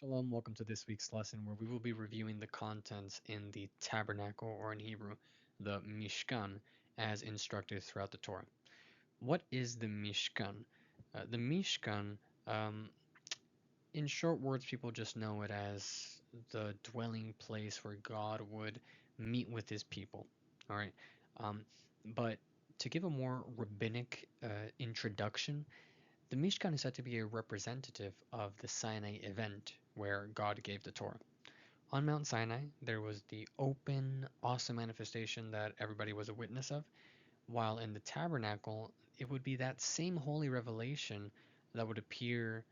Shalom, welcome to this week's lesson where we will be reviewing the contents in the tabernacle, or in Hebrew, the Mishkan, as instructed throughout the Torah. What is the Mishkan? The Mishkan, um, in short words, people just know it as the dwelling place where God would meet with his people. All right. Um, but to give a more rabbinic introduction, the Mishkan is said to be a representative of the Sinai event where God gave the Torah. On Mount Sinai, there was the open, awesome manifestation that everybody was a witness of, while in the tabernacle, it would be that same holy revelation that would appear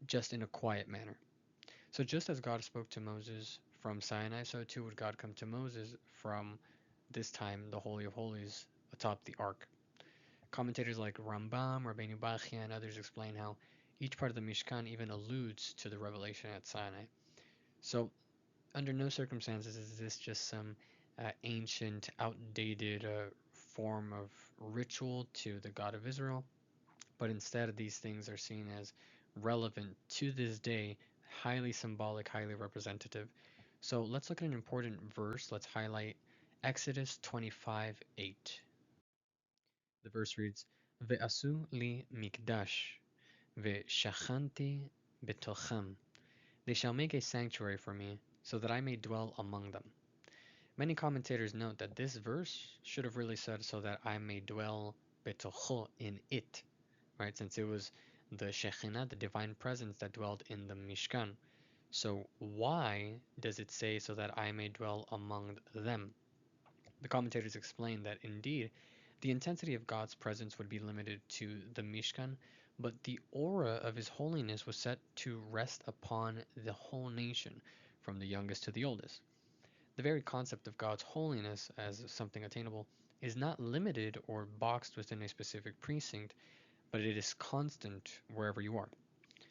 just in a quiet manner. So, just as God spoke to Moses from Sinai, so too would God come to Moses from this time, the Holy of Holies, atop the ark. Commentators like Rambam, Rabbeinu Bachya, and others explain how each part of the Mishkan even alludes to the revelation at Sinai. So, under no circumstances is this just some ancient, outdated form of ritual to the God of Israel, but instead these things are seen as relevant to this day, highly symbolic, highly representative. So let's look at an important verse. Let's highlight Exodus 25:8. The verse reads, Ve'asu li mikdash, ve'shachanti betochem. They shall make a sanctuary for me, so that I may dwell among them. Many commentators note that this verse should have really said, so that I may dwell betocho, in it, right? Since it was the Shekhinah, the divine presence that dwelled in the Mishkan. So why does it say, so that I may dwell among them? The commentators explain that indeed the intensity of God's presence would be limited to the Mishkan, but the aura of His holiness was set to rest upon the whole nation, from the youngest to the oldest. The very concept of God's holiness as something attainable is not limited or boxed within a specific precinct, but it is constant wherever you are.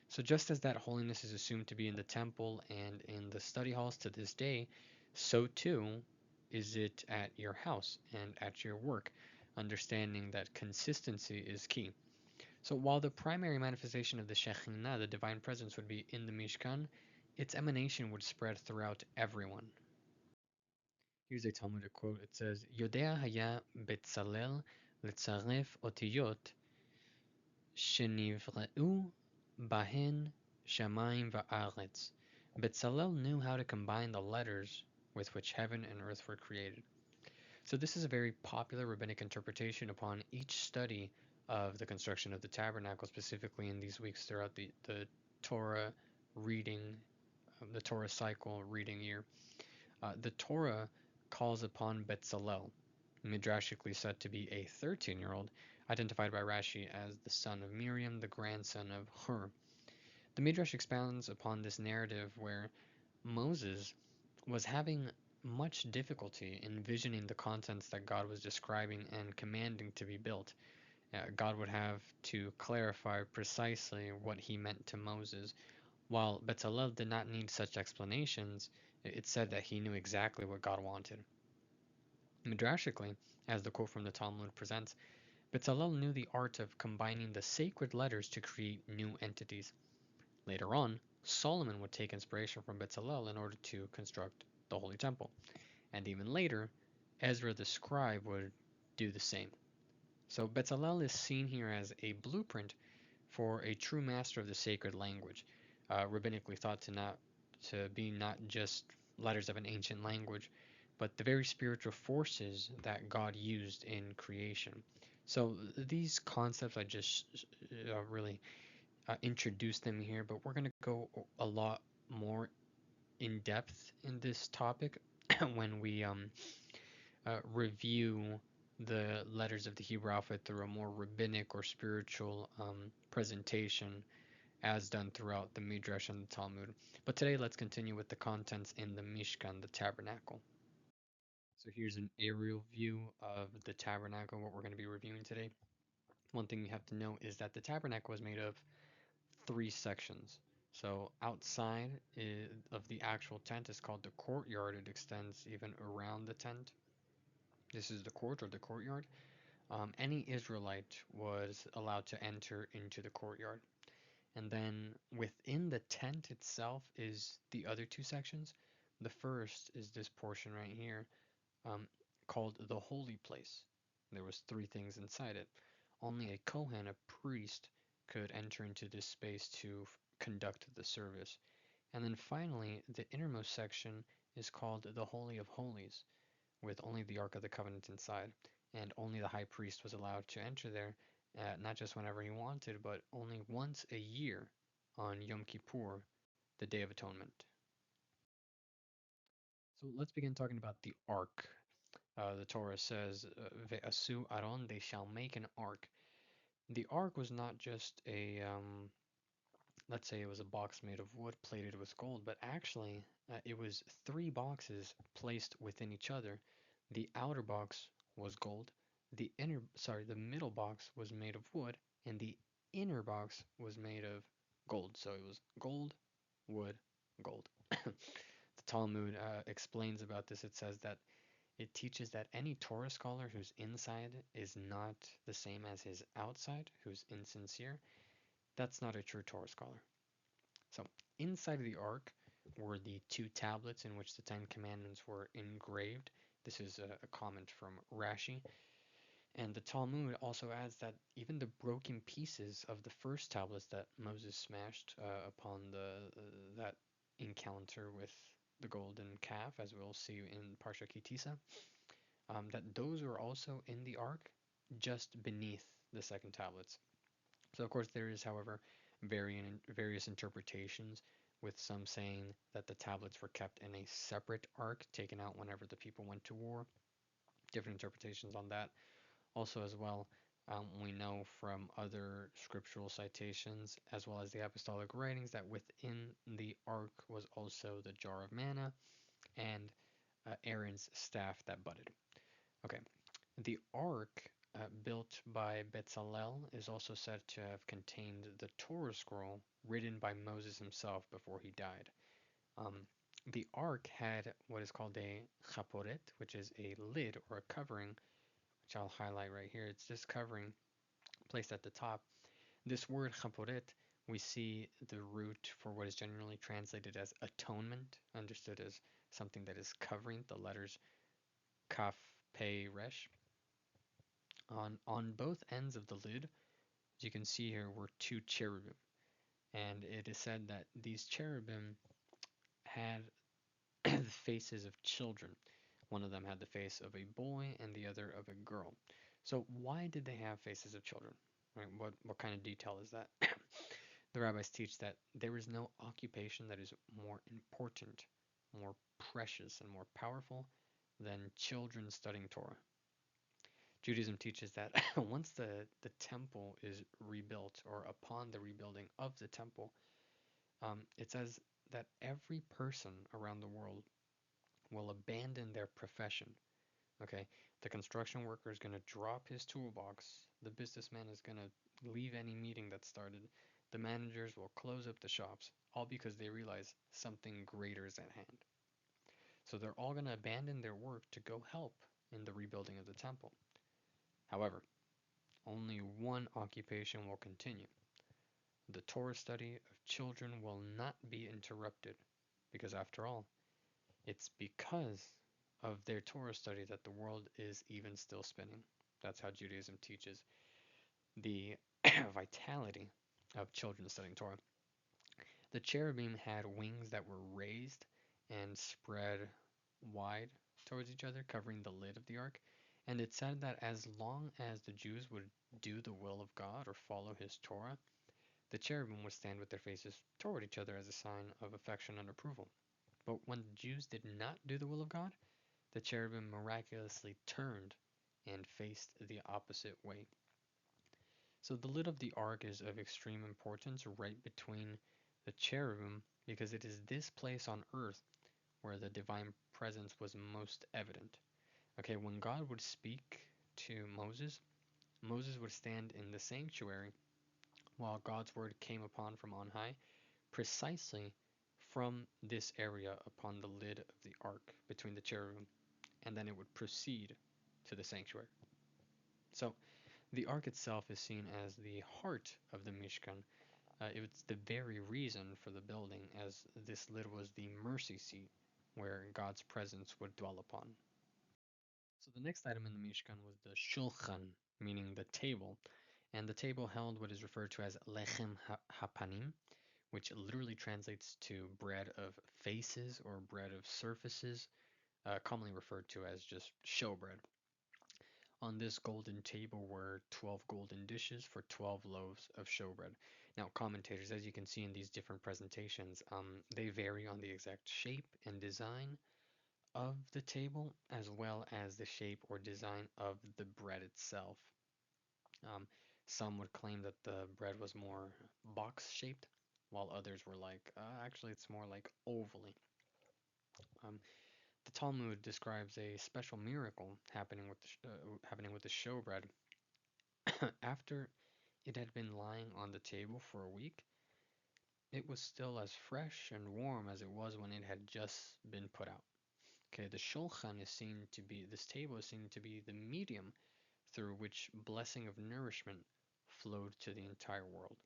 So, just as that holiness is assumed to be in the temple and in the study halls to this day, so too is it at your house and at your work, understanding that consistency is key. So, while the primary manifestation of the Shekhinah, the divine presence, would be in the Mishkan, its emanation would spread throughout everyone. Here's a Talmudic quote. It says, Yodea haya Betzalel letzaref otiyot shenivreu bahen shamayim va'aretz. Betzalel knew how to combine the letters with which heaven and earth were created. So this is a very popular rabbinic interpretation upon each study of the construction of the tabernacle, specifically in these weeks throughout the Torah reading, the Torah cycle reading year. The Torah calls upon Betzalel, midrashically said to be a 13-year-old, identified by Rashi as the son of Miriam, the grandson of Hur. The midrash expounds upon this narrative where Moses was having much difficulty envisioning the contents that God was describing and commanding to be built. God would have to clarify precisely what he meant to Moses. While Bezalel did not need such explanations, it said that he knew exactly what God wanted. Midrashically, as the quote from the Talmud presents, Bezalel knew the art of combining the sacred letters to create new entities. Later on, Solomon would take inspiration from Bezalel in order to construct the Holy Temple. And even later, Ezra the scribe would do the same. So Bezalel is seen here as a blueprint for a true master of the sacred language, rabbinically thought to be not just letters of an ancient language, but the very spiritual forces that God used in creation. So these concepts, I just really introduced them here, but we're going to go a lot more in depth in this topic when we review the letters of the Hebrew alphabet through a more rabbinic or spiritual presentation as done throughout the Midrash and the Talmud. But today let's continue with the contents in the Mishkan, the tabernacle. So here's an aerial view of the tabernacle, what we're going to be reviewing today. One thing you have to know is that the tabernacle is made of three sections. So outside of the actual tent is called the courtyard. It extends even around the tent. This is the court or the courtyard. Any Israelite was allowed to enter into the courtyard. And then within the tent itself is the other two sections. The first is this portion right here, um, called the holy place. There was three things inside it. Only a Kohen, a priest, could enter into this space to conduct the service. And then finally, the innermost section is called the Holy of Holies, with only the Ark of the Covenant inside, and only the high priest was allowed to enter there, not just whenever he wanted, but only once a year on Yom Kippur, the Day of Atonement. So let's begin talking about the Ark. The Torah says, "Ve'asu Aron," they shall make an ark. The ark was not just a, let's say it was a box made of wood plated with gold, but actually it was three boxes placed within each other. The outer box was gold, the middle box was made of wood, and the inner box was made of gold. So it was gold, wood, gold. The Talmud explains about this. It says that it teaches that any Torah scholar whose inside is not the same as his outside, who's insincere, that's not a true Torah scholar. So, inside of the ark were the two tablets in which the Ten Commandments were engraved. This is a comment from Rashi. And the Talmud also adds that even the broken pieces of the first tablets that Moses smashed upon that encounter with the golden calf, as we'll see in Parsha Kitisa, that those are also in the ark, just beneath the second tablets. So, of course, there is, however, various interpretations, with some saying that the tablets were kept in a separate ark, taken out whenever the people went to war. Different interpretations on that. Also, as well, we know from other scriptural citations, as well as the apostolic writings, that within the ark was also the jar of manna and Aaron's staff that budded. Okay, the ark built by Bezalel is also said to have contained the Torah scroll written by Moses himself before he died. Um, the ark had what is called a chaporet, which is a lid or a covering, which I'll highlight right here. It's this covering placed at the top. This word chaporet, we see the root for what is generally translated as atonement, understood as something that is covering the letters kaf, pe, resh. On both ends of the lid, as you can see here, were two cherubim. And it is said that these cherubim had the faces of children. One of them had the face of a boy and the other of a girl. So why did they have faces of children? Right? What kind of detail is that? The rabbis teach that there is no occupation that is more important, more precious, and more powerful than children studying Torah. Judaism teaches that once the temple is rebuilt, or upon the rebuilding of the temple, it says that every person around the world will abandon their profession. Okay, the construction worker is going to drop his toolbox. The businessman is going to leave any meeting that started. The managers will close up the shops, all because they realize something greater is at hand. So they're all going to abandon their work to go help in the rebuilding of the temple. However, only one occupation will continue. The Torah study of children will not be interrupted, because after all, it's because of their Torah study that the world is even still spinning. That's how Judaism teaches the vitality of children studying Torah. The cherubim had wings that were raised and spread wide towards each other, covering the lid of the ark. And it said that as long as the Jews would do the will of God or follow his Torah, the cherubim would stand with their faces toward each other as a sign of affection and approval. But when the Jews did not do the will of God, the cherubim miraculously turned and faced the opposite way. So the lid of the ark is of extreme importance right between the cherubim, because it is this place on earth where the divine presence was most evident. Okay, when God would speak to Moses, Moses would stand in the sanctuary while God's word came upon from on high, precisely from this area upon the lid of the ark between the cherubim, and then it would proceed to the sanctuary. So the ark itself is seen as the heart of the Mishkan, It was the very reason for the building, as this lid was the mercy seat where God's presence would dwell upon. So the next item in the Mishkan was the shulchan, meaning the table, and the table held what is referred to as lechem hapanim, which literally translates to bread of faces or bread of surfaces, commonly referred to as just showbread. On this golden table were 12 golden dishes for 12 loaves of showbread. Now, commentators, as you can see in these different presentations, they vary on the exact shape and design of the table, as well as the shape or design of the bread itself. Um, some would claim that the bread was more box shaped, while others were like, actually, it's more like ovally. Um, the Talmud describes a special miracle happening with the showbread. After it had been lying on the table for a week, it was still as fresh and warm as it was when it had just been put out. Okay, the shulchan is seen to be, this table is seen to be the medium through which blessing of nourishment flowed to the entire world.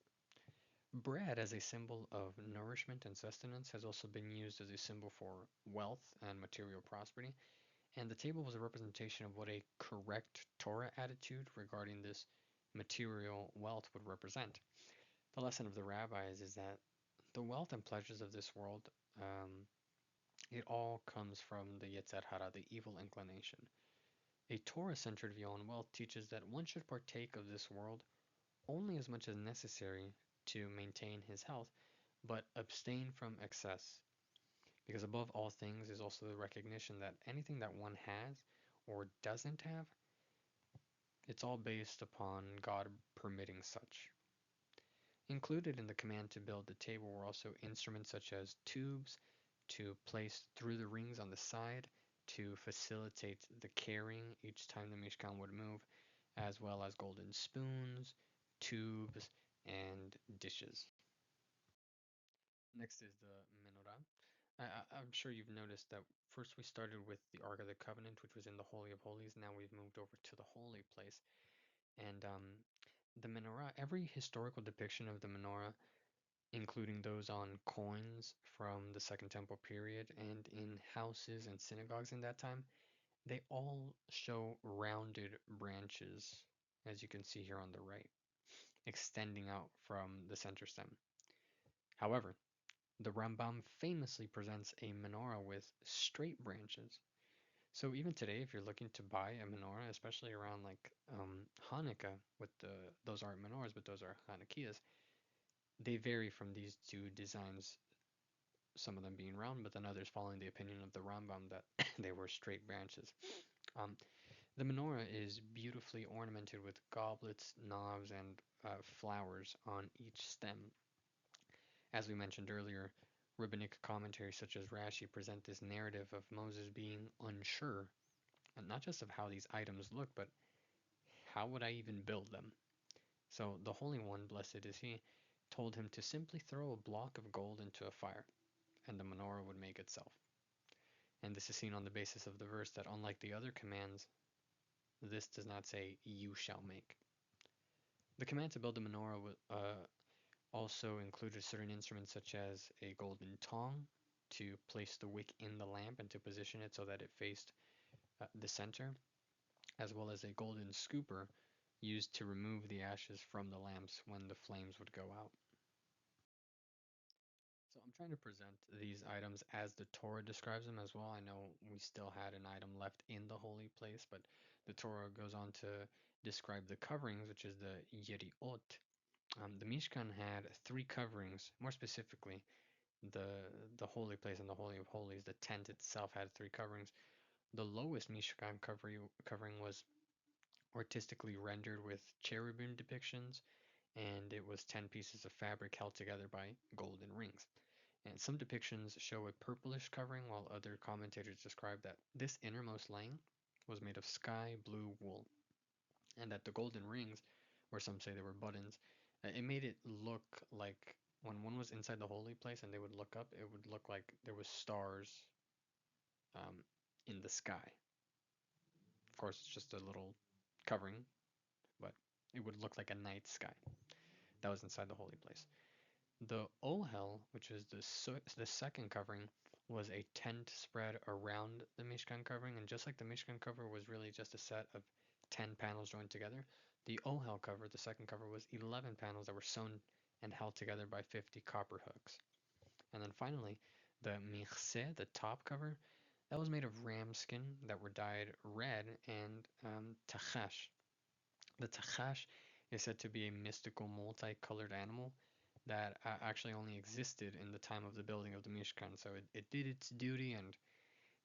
Bread as a symbol of nourishment and sustenance has also been used as a symbol for wealth and material prosperity, and the table was a representation of what a correct Torah attitude regarding this material wealth would represent. The lesson of the rabbis is that the wealth and pleasures of this world, um, it all comes from the Yetzer Hara, the evil inclination. A Torah-centered view on wealth teaches that one should partake of this world only as much as necessary to maintain his health, but abstain from excess. Because above all things is also the recognition that anything that one has or doesn't have, it's all based upon God permitting such. Included in the command to build the table were also instruments such as tubes to place through the rings on the side to facilitate the carrying each time the Mishkan would move, as well as golden spoons, tubes, and dishes. Next is the menorah. I'm sure you've noticed that first we started with the Ark of the Covenant, which was in the Holy of Holies. Now we've moved over to the holy place. And the menorah, every historical depiction of the menorah, including those on coins from the Second Temple period and in houses and synagogues in that time, they all show rounded branches, as you can see here on the right, extending out from the center stem. However, the Rambam famously presents a menorah with straight branches. So even today, if you're looking to buy a menorah, especially around like Hanukkah, with those aren't menorahs, but those are Hanukkahs, they vary from these two designs. Some of them being round, but then others following the opinion of the Rambam that they were straight branches. Um, the menorah is beautifully ornamented with goblets, knobs, and flowers on each stem. As we mentioned earlier, rabbinic commentaries such as Rashi present this narrative of Moses being unsure, and not just of how these items look, but how would I even build them? So the Holy One, blessed is He, told him to simply throw a block of gold into a fire, and the menorah would make itself. And this is seen on the basis of the verse that, unlike the other commands, this does not say, "You shall make." The command to build the menorah also included certain instruments such as a golden tong to place the wick in the lamp and to position it so that it faced the center, as well as a golden scooper used to remove the ashes from the lamps when the flames would go out. So I'm trying to present these items as the Torah describes them as well. I know we still had an item left in the holy place, but the Torah goes on to describe the coverings, which is the Yeriot. The Mishkan had three coverings. More specifically, the holy place and the Holy of Holies, the tent itself had three coverings. The lowest Mishkan covering was artistically rendered with cherubim depictions, and it was 10 pieces of fabric held together by golden rings. And some depictions show a purplish covering, while other commentators describe that this innermost laying was made of sky blue wool, and that the golden rings, or some say they were buttons, it made it look like when one was inside the holy place and they would look up, it would look like there was stars um, in the sky. Of course, it's just a little covering, but it would look like a night sky that was inside the holy place. The Ohel, which is the second covering, was a tent spread around the Mishkan covering, and just like the Mishkan cover was really just a set of 10 panels joined together, the Ohel cover, the second cover, was 11 panels that were sewn and held together by 50 copper hooks. And then finally, the Michse, the top cover, that was made of ram skin that were dyed red and tachash. The tachash is said to be a mystical multicolored animal that actually only existed in the time of the building of the Mishkan. So it did its duty and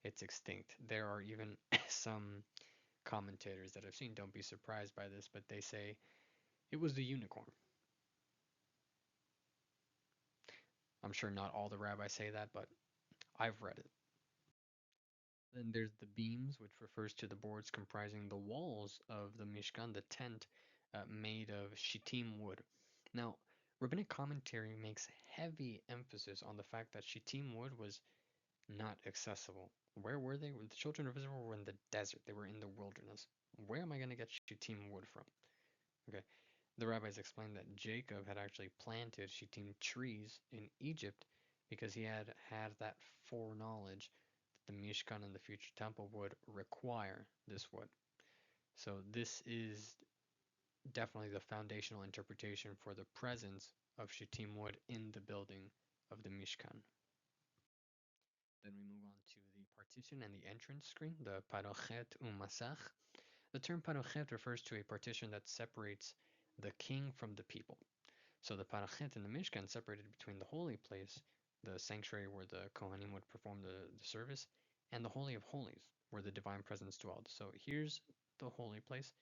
it's extinct. There are even some commentators that I've seen, don't be surprised by this, but they say it was the unicorn. I'm sure not all the rabbis say that, but I've read it. Then there's the beams, which refers to the boards comprising the walls of the Mishkan, the tent, made of shittim wood. Now, rabbinic commentary makes heavy emphasis on the fact that shittim wood was not accessible. Where were they? The children of Israel were in the desert. They were in the wilderness. Where am I going to get shittim wood from? Okay, the rabbis explained that Jacob had actually planted shittim trees in Egypt because he had that foreknowledge that the Mishkan and the future temple would require this wood. So this is definitely the foundational interpretation for the presence of shittim wood in the building of the Mishkan. Then we move on to the partition and the entrance screen, the parochet umasach. The term parochet refers to a partition that separates the king from the people. So the parochet in the Mishkan separated between the holy place, the sanctuary where the Kohanim would perform the service, and the Holy of Holies, where the divine presence dwelled. So here's the holy place,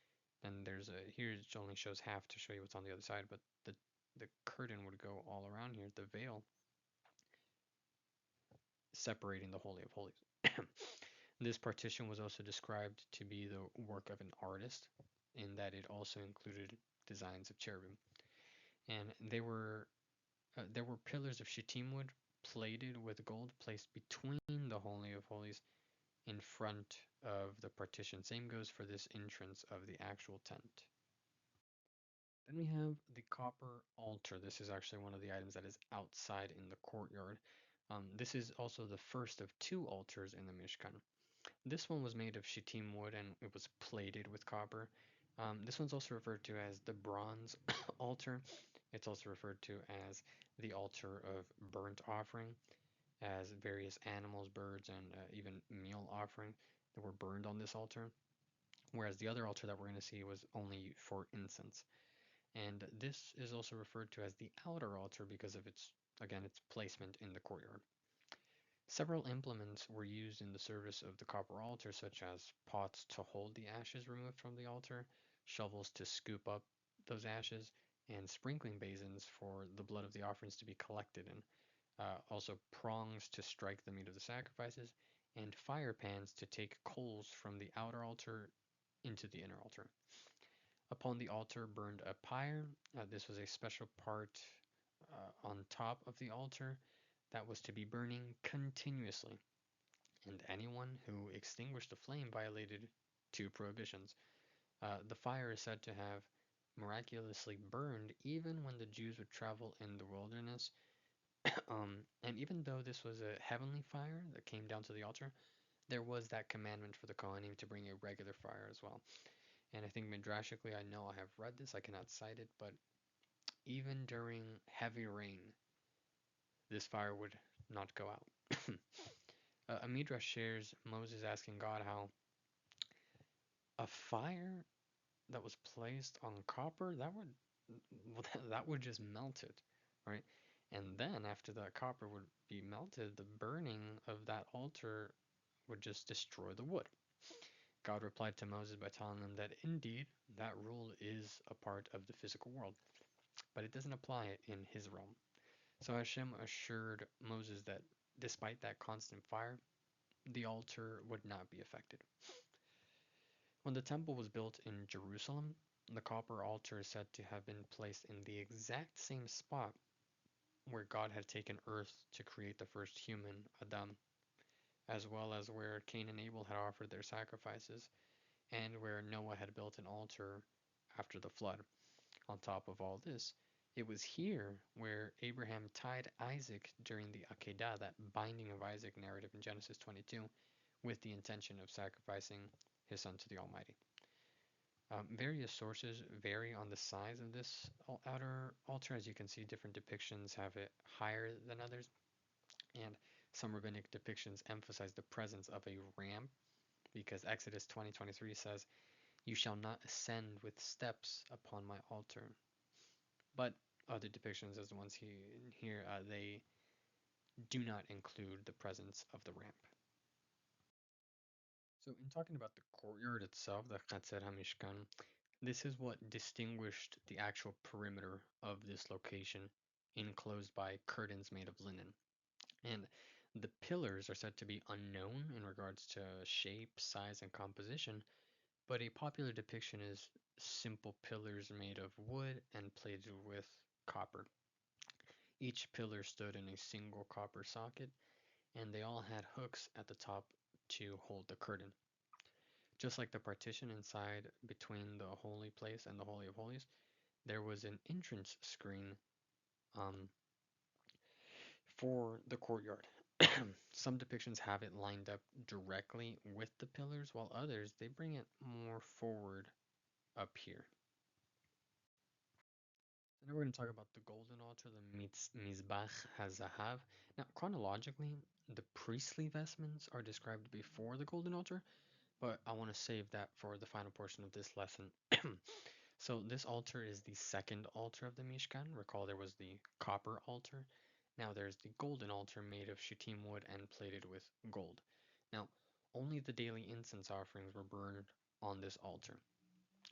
and here it only shows half to show you what's on the other side, but the curtain would go all around here, the veil separating the Holy of Holies. This partition was also described to be the work of an artist, in that it also included designs of cherubim, and there were pillars of shittim wood plated with gold placed between the Holy of Holies in front of the partition. Same goes for this entrance of the actual tent. Then we have the copper altar. This is actually one of the items that is outside in the courtyard. This is also the first of two altars in the Mishkan. This one was made of shittim wood and it was plated with copper. This one's also referred to as the bronze altar. It's also referred to as the altar of burnt offering, as various animals, birds, and even meal offering that were burned on this altar. Whereas the other altar that we're going to see was only for incense. And this is also referred to as the outer altar because of its placement in the courtyard. Several implements were used in the service of the copper altar, such as pots to hold the ashes removed from the altar, shovels to scoop up those ashes, and sprinkling basins for the blood of the offerings to be collected in. Also, prongs to strike the meat of the sacrifices, and fire pans to take coals from the outer altar into the inner altar. Upon the altar burned a pyre. This was a special part on top of the altar that was to be burning continuously, and anyone who extinguished the flame violated two prohibitions. The fire is said to have miraculously burned even when the Jews would travel in the wilderness. And even though this was a heavenly fire that came down to the altar, there was that commandment for the Kohanim to bring a regular fire as well. And I think midrashically, I know I have read this, I cannot cite it, but even during heavy rain, this fire would not go out. A midrash shares Moses asking God how a fire that was placed on copper that would just melt it, right? And then after that copper would be melted, the burning of that altar would just destroy the wood. God replied to Moses by telling him that indeed that rule is a part of the physical world, but it doesn't apply in his realm. So Hashem assured Moses that despite that constant fire, the altar would not be affected. When the temple was built in Jerusalem, the copper altar is said to have been placed in the exact same spot where God had taken earth to create the first human, Adam, as well as where Cain and Abel had offered their sacrifices, and where Noah had built an altar after the flood. On top of all this, It was here where Abraham tied Isaac during the Akedah, that binding of Isaac narrative in Genesis 22, with the intention of sacrificing his son to the Almighty. Various sources vary on the size of this outer altar. As you can see, different depictions have it higher than others, and some rabbinic depictions emphasize the presence of a ramp because Exodus 20:23 says, "You shall not ascend with steps upon my altar." But other depictions, as the ones here, they do not include the presence of the ramp. So, in talking about the courtyard itself, the Chatzer HaMishkan, this is what distinguished the actual perimeter of this location, enclosed by curtains made of linen. And the pillars are said to be unknown in regards to shape, size, and composition, but a popular depiction is simple pillars made of wood and plated with copper. Each pillar stood in a single copper socket, and they all had hooks at the top to hold the curtain. Just like the partition inside between the holy place and the Holy of Holies, there was an entrance screen um, for the courtyard. Some depictions have it lined up directly with the pillars, while others they bring it more forward up here. So now we're going to talk about the golden altar, the Mizbach HaZahav. Now, chronologically, the priestly vestments are described before the golden altar, but I want to save that for the final portion of this lesson. So this altar is the second altar of the Mishkan. Recall there was the copper altar. Now there's the golden altar made of shittim wood and plated with gold. Now, only the daily incense offerings were burned on this altar.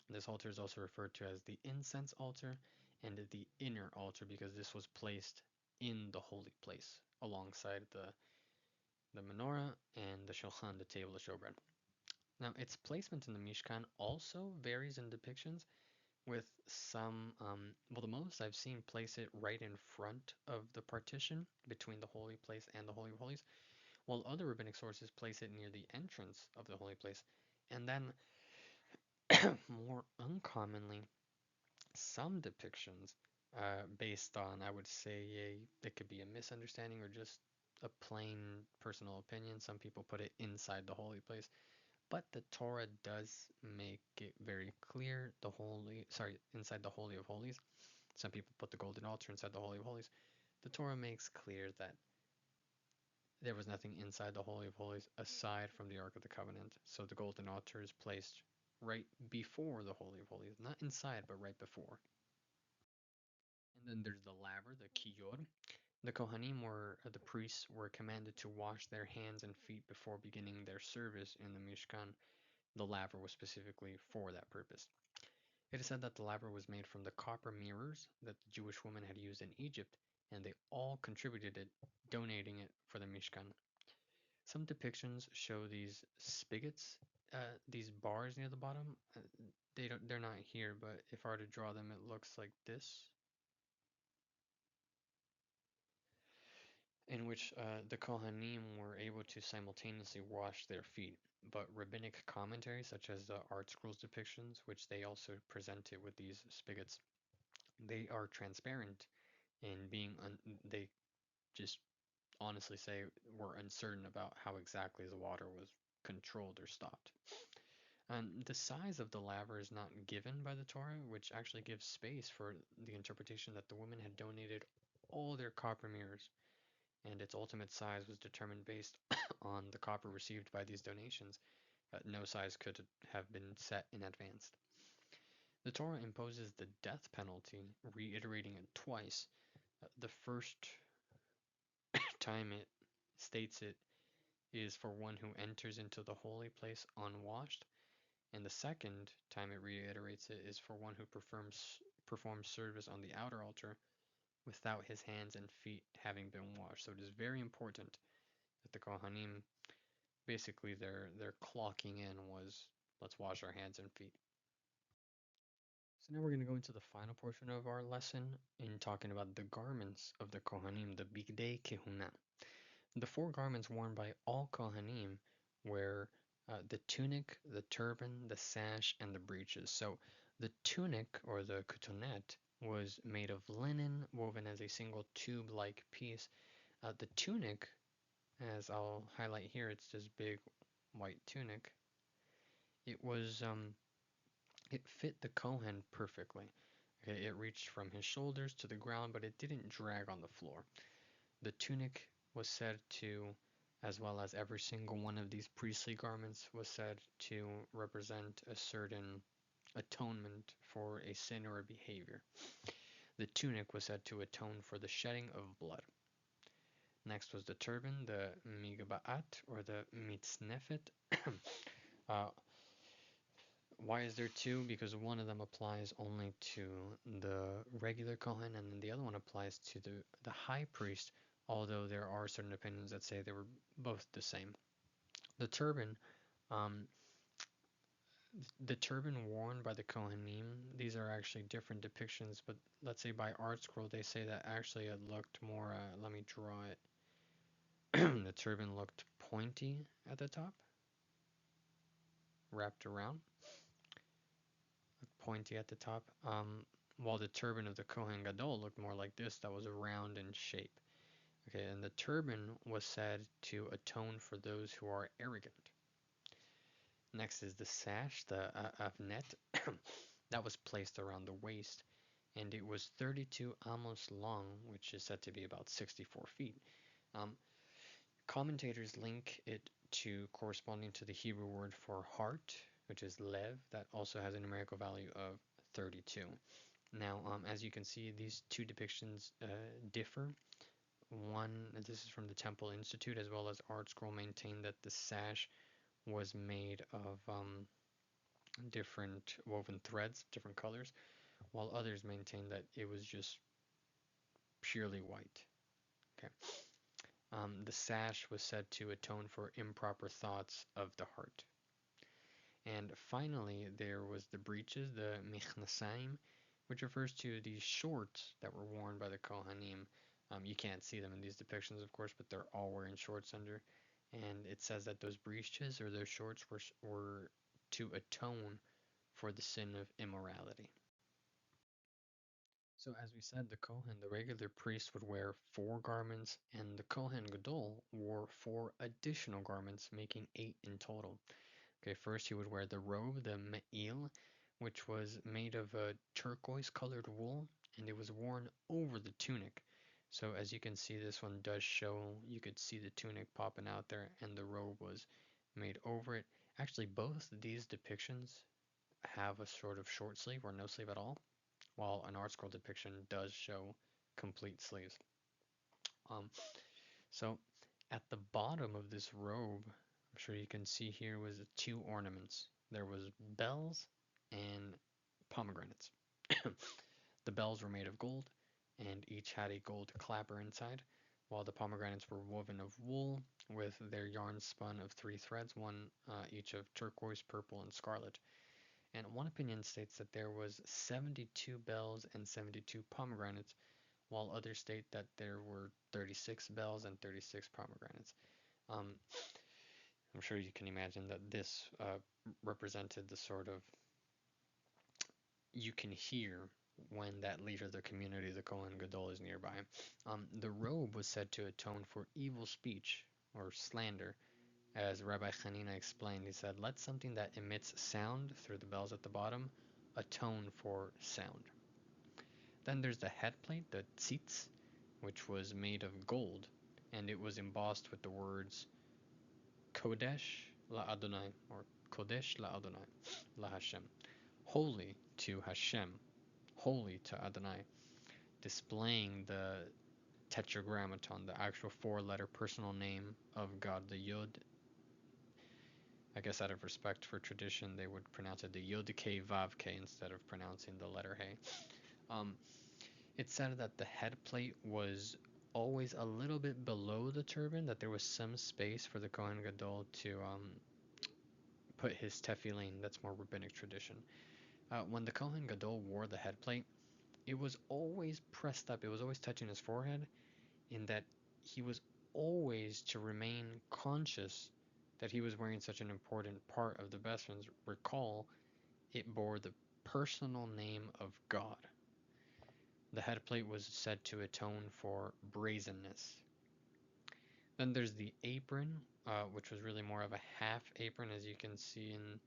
This altar is also referred to as the incense altar and the inner altar because this was placed in the holy place alongside the menorah and the shulchan, the table of showbread. Now, its placement in the Mishkan also varies in depictions, with some, well, the most I've seen place it right in front of the partition between the holy place and the Holy of Holies, while other rabbinic sources place it near the entrance of the holy place. And then, more uncommonly, some depictions, based on, I would say, it could be a misunderstanding or just a plain personal opinion. Some people put it inside the holy place, but the Torah does make it very clear inside the Holy of Holies. Some people put the golden altar inside the Holy of Holies. The Torah makes clear that there was nothing inside the Holy of Holies aside from the Ark of the Covenant. So the golden altar is placed right before the Holy of Holies, not inside, but right before. And then there's the laver, the kiyor. The Kohanim the priests were commanded to wash their hands and feet before beginning their service in the Mishkan. The laver was specifically for that purpose. It is said that the laver was made from the copper mirrors that the Jewish women had used in Egypt, and they all contributed it, donating it for the Mishkan. Some depictions show these spigots, these bars near the bottom. They're not here, but if I were to draw them, it looks like this, in which the Kohanim were able to simultaneously wash their feet. But rabbinic commentaries, such as the Art Scrolls depictions, which they also presented with these spigots, they are transparent in they just honestly say we're uncertain about how exactly the water was controlled or stopped. And the size of the laver is not given by the Torah, which actually gives space for the interpretation that the women had donated all their copper mirrors, and its ultimate size was determined based on the copper received by these donations. No size could have been set in advance. The Torah imposes the death penalty, reiterating it twice. The first time it states it is for one who enters into the holy place unwashed, and the second time it reiterates it is for one who performs service on the outer altar without his hands and feet having been washed. So it is very important that the Kohanim, basically their clocking in was, let's wash our hands and feet. So now we're going to go into the final portion of our lesson in talking about the garments of the Kohanim, the Bigdei Kehuna. The four garments worn by all Kohanim were the tunic, the turban, the sash, and the breeches. So the tunic, or the kutonet, was made of linen woven as a single tube-like piece. The tunic, as I'll highlight here, it's this big white tunic. It was it fit the Kohen perfectly. Okay, it reached from his shoulders to the ground, but it didn't drag on the floor. The tunic was said to, as well as every single one of these priestly garments, was said to represent a certain atonement for a sin or a behavior. The tunic was said to atone for the shedding of blood. Next was the turban, the migbaat or the mitznefet. uh, why is there two? Because one of them applies only to the regular Kohen, and then the other one applies to the high priest, although there are certain opinions that say they were both the same. The turban, um, the turban worn by the Kohanim, these are actually different depictions, but let's say by ArtScroll, they say that actually it looked more, let me draw it. The turban looked pointy at the top, wrapped around, pointy at the top, while the turban of the Kohen Gadol looked more like this, that was round in shape. Okay, and the turban was said to atone for those who are arrogant. Next is the sash, the avnet, that was placed around the waist, and it was 32 amos long, which is said to be about 64 feet. Um, Commentators link it to corresponding to the Hebrew word for heart, which is lev, that also has a numerical value of 32. Now, as you can see, these two depictions differ. One, this is from the Temple Institute, as well as ArtScroll maintained that the sash was made of different woven threads, different colors, while others maintain that it was just purely white. Okay. The sash was said to atone for improper thoughts of the heart. And finally, there was the breeches, the michnasaim, which refers to the shorts that were worn by the Kohanim. You can't see them in these depictions, of course, but they're all wearing shorts under. And it says that those breeches or those shorts were to atone for the sin of immorality. So as we said, the Kohen, the regular priest, would wear 4 garments, and the Kohen Gadol wore 4 additional garments, making 8 in total. Okay, first he would wear the robe, the me'il, which was made of a turquoise-colored wool, and it was worn over the tunic. So as you can see, this one does show, you could see the tunic popping out there, and the robe was made over it. Actually, both of these depictions have a sort of short sleeve or no sleeve at all, while an ArtScroll depiction does show complete sleeves. So at the bottom of this robe, I'm sure you can see here, was 2 ornaments. There was bells and pomegranates. The bells were made of gold, and each had a gold clapper inside, while the pomegranates were woven of wool with their yarn spun of 3 threads, one each of turquoise, purple, and scarlet. And one opinion states that there was 72 bells and 72 pomegranates, while others state that there were 36 bells and 36 pomegranates. Um, I'm sure you can imagine that this represented the sort of, you can hear when that leader of the community, the Kohen Gadol, is nearby. The robe was said to atone for evil speech or slander. As Rabbi Hanina explained, he said, let something that emits sound through the bells at the bottom atone for sound. Then there's the headplate, the tzitz, which was made of gold, and it was embossed with the words Kodesh la Adonai, or Kodesh la Adonai, la Hashem, holy to Hashem, holy to Adonai, displaying the tetragrammaton, the actual 4-letter personal name of God, the Yod. I guess out of respect for tradition, they would pronounce it the Yod K Vav K instead of pronouncing the letter Hey. It said that the head plate was always a little bit below the turban, that there was some space for the Kohen Gadol to put his tefillin. That's more rabbinic tradition. When the Kohen Gadol wore the head plate, it was always pressed up. It was always touching his forehead, in that he was always to remain conscious that he was wearing such an important part of the vestments. Recall, it bore the personal name of God. The head plate was said to atone for brazenness. Then there's the apron, which was really more of a half apron, as you can see in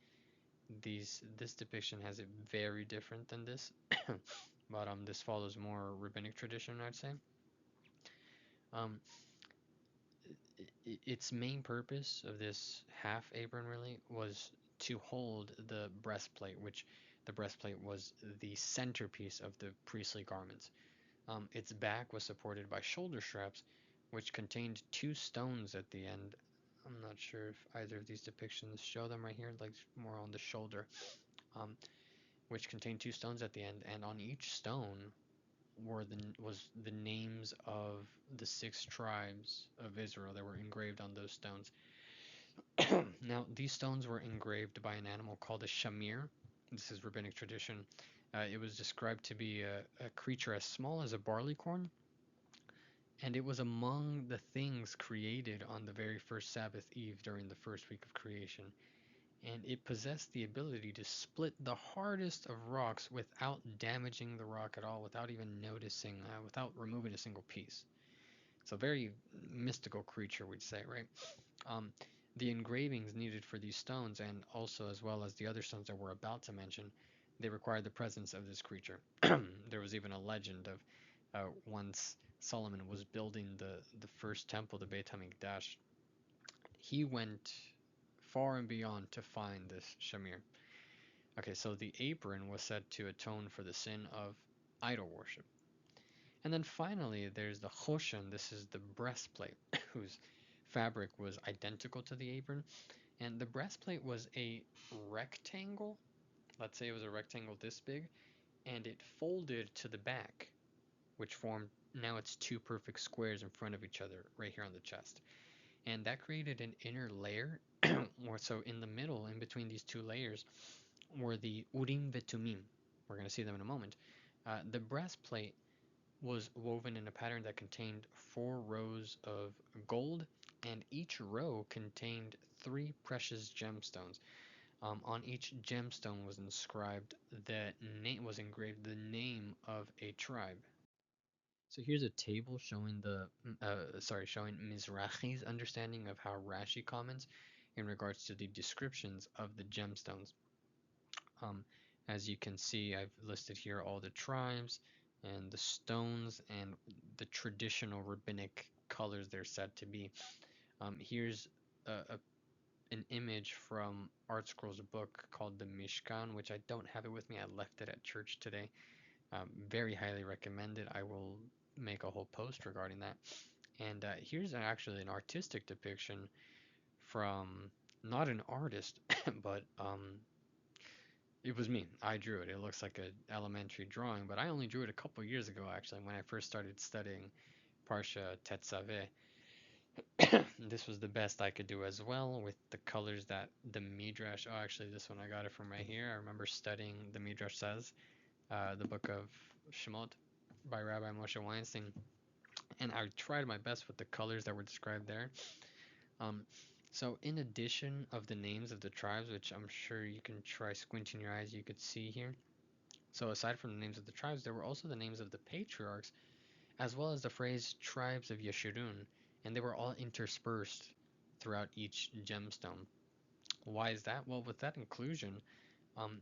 these. This depiction has it very different than this, but this follows more rabbinic tradition, I'd say. Um, its main purpose of this half apron really was to hold the breastplate, which the breastplate was the centerpiece of the priestly garments. Its back was supported by shoulder straps, which contained two stones at the end. I'm not sure if either of these depictions show them right here, like more on the shoulder, um, which contained two stones at the end, and on each stone was the names of the 6 tribes of Israel that were engraved on those stones. Now, these stones were engraved by an animal called a shamir. This is rabbinic tradition. It was described to be a creature as small as a barleycorn, and it was among the things created on the very first Sabbath eve during the first week of creation. And it possessed the ability to split the hardest of rocks without damaging the rock at all, without even noticing, without removing a single piece. It's a very mystical creature, we'd say, right? Um, the engravings needed for these stones, and also as well as the other stones that we're about to mention, they required the presence of this creature. There was even a legend of once Solomon was building the first temple, the Beit HaMikdash, he went far and beyond to find this shamir. Okay, so the apron was said to atone for the sin of idol worship. And then finally, there's the choshen. This is the breastplate, whose fabric was identical to the apron. And the breastplate was a rectangle. Let's say it was a rectangle this big, and it folded to the back, which formed now it's two perfect squares in front of each other right here on the chest. And that created an inner layer, or so in the middle, in between these two layers, were the Urim Vetumim. We're going to see them in a moment. The breastplate was woven in a pattern that contained 4 rows of gold, and each row contained 3 precious gemstones. On each gemstone was inscribed engraved the name of a tribe. So here's a table showing showing Mizrahi's understanding of how Rashi comments in regards to the descriptions of the gemstones. Um, as you can see, I've listed here all the tribes and the stones and the traditional rabbinic colors they're said to be. Here's an image from ArtScroll's book called the Mishkan, which I don't have it with me. I left it at church today. Very highly recommended. I will make a whole post regarding that. And here's actually an artistic depiction from not an artist, but it was me. I drew it. It looks like an elementary drawing, but I only drew it a couple years ago, actually, when I first started studying Parsha Tetzaveh. This was the best I could do as well with the colors that the Midrash. Oh, actually, this one I got it from right here. I remember studying the Midrash says, the book of Shemot by Rabbi Moshe Weinstein, and I tried my best with the colors that were described there. Um, so in addition of the names of the tribes, which I'm sure you can try squinting your eyes, you could see here. So aside from the names of the tribes, there were also the names of the patriarchs, as well as the phrase tribes of Yeshurun, and they were all interspersed throughout each gemstone. Why is that? Well, with that inclusion, um,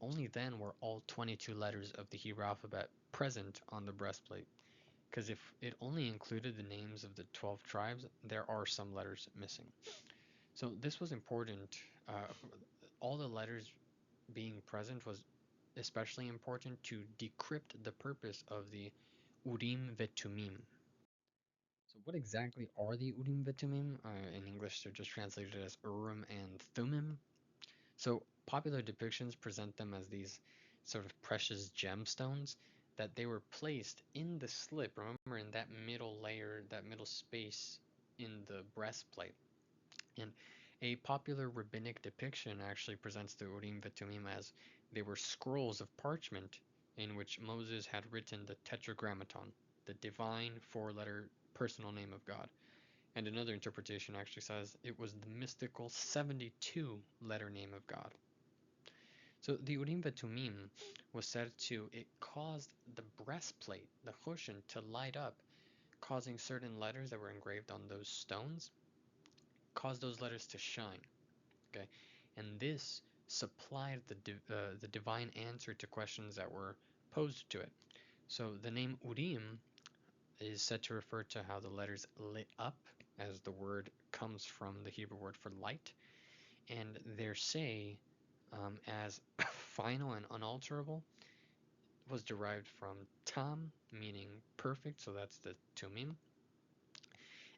only then were all 22 letters of the Hebrew alphabet present on the breastplate. Because if it only included the names of the 12 tribes, there are some letters missing. So this was important. All the letters being present was especially important to decrypt the purpose of the Urim Vetumim. So what exactly are the Urim Vetumim? In English, they're just translated as Urim and Thummim. So popular depictions present them as these sort of precious gemstones that they were placed in the slip. Remember, in that middle layer, that middle space in the breastplate. And a popular rabbinic depiction actually presents the Urim Vetumim as they were scrolls of parchment in which Moses had written the Tetragrammaton, the divine 4-letter personal name of God. And another interpretation actually says it was the mystical 72-letter name of God. So the Urim Tumim was said to, it caused the breastplate, the choshen, to light up, causing certain letters that were engraved on those stones, caused those letters to shine. Okay, and this supplied the divine answer to questions that were posed to it. So the name Urim is said to refer to how the letters lit up, as the word comes from the Hebrew word for light, and their say, as final and unalterable, was derived from tam, meaning perfect, so that's the tumim.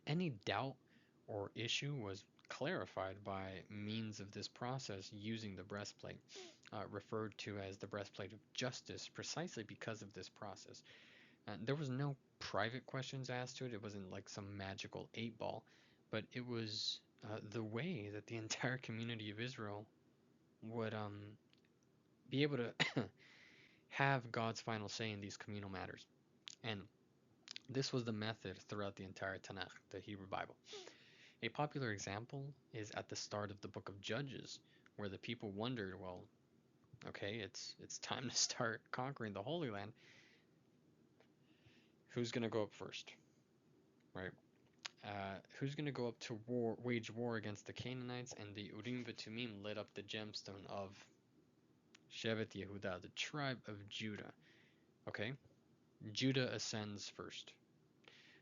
Any doubt or issue was clarified by means of this process using the breastplate, referred to as the breastplate of justice, precisely because of this process. There was no private questions asked to it. It wasn't like some magical 8 ball, but it was the way that the entire community of Israel would be able to have God's final say in these communal matters. And this was the method throughout the entire Tanakh, the Hebrew Bible. A popular example is at the start of the book of Judges, where the people wondered, well, okay, it's time to start conquering the Holy Land. Who's going to go up first, right? Who's going to go up to wage war against the Canaanites? And the Urim Tumim lit up the gemstone of Shevet Yehuda, the tribe of Judah. Okay, Judah ascends first.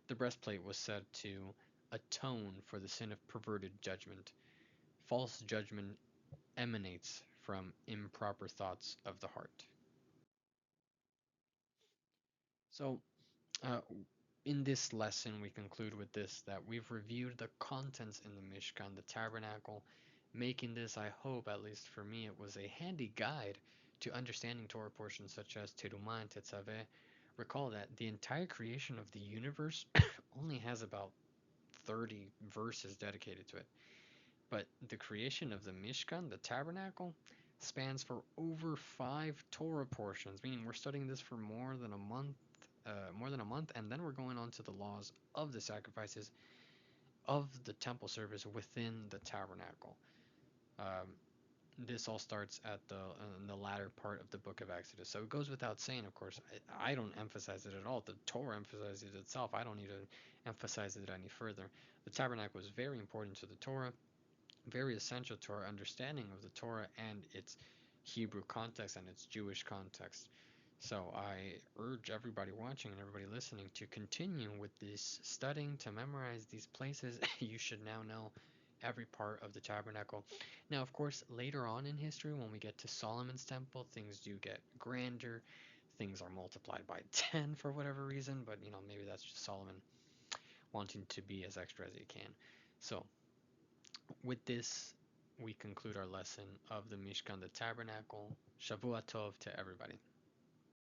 The breastplate was said to atone for the sin of perverted judgment. False judgment emanates from improper thoughts of the heart. So, uh, in this lesson, we conclude with this, that we've reviewed the contents in the Mishkan, the tabernacle, making this, I hope, at least for me, it was a handy guide to understanding Torah portions such as Terumah and Tetzaveh. Recall that the entire creation of the universe only has about 30 verses dedicated to it. But the creation of the Mishkan, the tabernacle, spans for over 5 Torah portions, meaning we're studying this for more than a month, and then we're going on to the laws of the sacrifices of the temple service within the tabernacle. Um, this all starts at in the latter part of the book of Exodus. So it goes without saying, of course, I don't emphasize it at all. The Torah emphasizes it itself. I don't need to emphasize it any further. The tabernacle is very important to the Torah, very essential to our understanding of the Torah and its Hebrew context and its Jewish context. So I urge everybody watching and everybody listening to continue with this studying, to memorize these places. You should now know every part of the tabernacle. Now, of course, later on in history, when we get to Solomon's temple, things do get grander. Things are multiplied by 10 for whatever reason, but maybe that's just Solomon wanting to be as extra as he can. So, with this, we conclude our lesson of the Mishkan, the tabernacle. Shavua Tov to everybody.